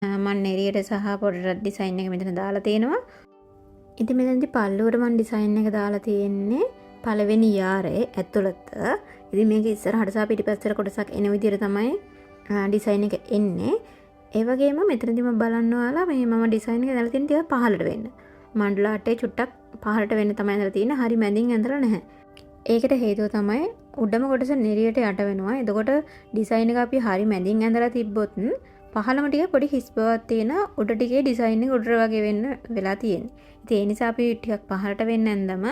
මම නෙරියට සහ පොඩට ඩිසයින් එක මෙතන දාලා තියෙනවා. ඉතින් මෙතනදී පල්ලුවට මම ඩිසයින් එක දාලා තියෙන්නේ පළවෙනි යාරේ ඇතුළත. ඉතින් මේක ඉස්සරහට සහ පිටිපස්සට කොටසක් එන විදිහට තමයි ඩිසයින් එක එන්නේ. ඒ වගේම මෙතනදී මම බලන්න ඔයාලා මේ මම ඩිසයින් එක දාලා තියෙන ටික පහළට වෙන්න. මණ්ඩල අටේ චුට්ටක් පහළට වෙන්න තමයි ඇඳලා තියෙන්නේ. හරි මැදින් ඇඳලා නැහැ. ඒකට හේතුව තමයි උඩම කොටස නෙරියට යට වෙනවා. එතකොට ඩිසයින් එක අපි හරි මැදින් ඇඳලා තිබ්බොත් පහළම ටික පොඩි හිස් බවක් තියෙන උඩ ටිකේ ඩිසයින් එක උඩට වගේ වෙන්න වෙලා තියෙන්නේ. ඉතින් ඒ නිසා අපි ටිකක් පහළට වෙන්න ඇඳම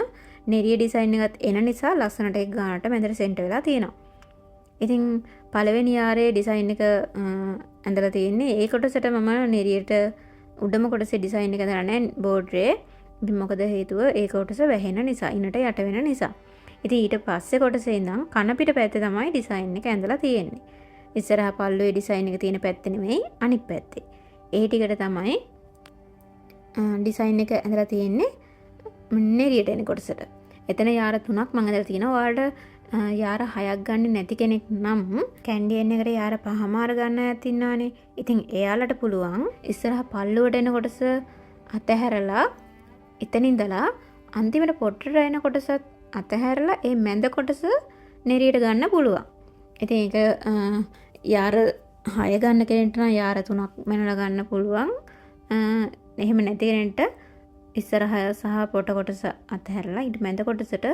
නෙරිය ඩිසයින් එකත් එන නිසා ලස්සනට එක් ගානට මැදට සෙන්ටර් වෙලා තියෙනවා. ඉතින් පළවෙනි යාරේ ඩිසයින් එක ඇඳලා තියෙන්නේ. ඒ කොටසට මම නෙරියට උඩම කොටසේ ඩිසයින් එක දාලා නැහැ බෝඩ්රේ. ඉතින් මොකද හේතුව ඒ කොටස වැහෙන නිසා, ඉනට යට වෙන නිසා. ඉතින් ඊට පස්සේ කොටසේ ඉඳන් කන පිට පැත්තේ තමයි ඩිසයින් එක ඇඳලා තියෙන්නේ. ඉස්සරහා පල්ලුවේ ඩිසයින් එක තියෙන පැත්තේ නෙමෙයි අනිත් පැත්තේ. ඒ ටිකට තමයි ඩිසයින් එක ඇඳලා තියෙන්නේ නෙරියට එන කොටසට. එතන යාර 3ක් මම ඇඳලා තියෙනවා. ඔයාලට යාර 6ක් ගන්න නැති කෙනෙක් නම් කැන්ඩියන් එකට යාර 5මාර ගන්න ඇත් ඉන්නවනේ. ඉතින් එයාලට පුළුවන් ඉස්සරහා පල්ලුවට එන කොටස අතහැරලා එතනින්දලා අන්තිමට පොට්ටට එන කොටසත් අතහැරලා ඒ මැද කොටස නෙරියට ගන්න පුළුවන්. ඉතින් ඒක යාර 6 ගන්න කෙනෙක්ට නම් යාර 3ක් මැනලා ගන්න පුළුවන්. එහෙම නැති කෙනෙක්ට ඉස්සරහා සහ පොට කොටස අතහැරලා ඊට මැද කොටසට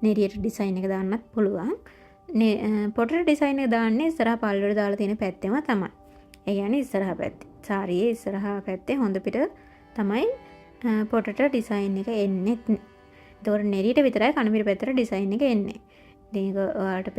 නෙරියට ඩිසයින් එක දාන්නත් පුළුවන්. පොටට ඩිසයින් එක දාන්නේ ඉස්සරහා පල්ලුවට දාලා තියෙන පැත්තෙම තමයි. ඒ කියන්නේ ඉස්සරහා පැත්තේ. සාරියේ ඉස්සරහා පැත්තේ හොඳ පිට තමයි පොටට ඩිසයින් එක එන්නේ. ඒතකොට නෙරියට විතරයි කන පිට පැත්තට ඩිසයින් එක එන්නේ. ඉතින් ඒක ඔයාලට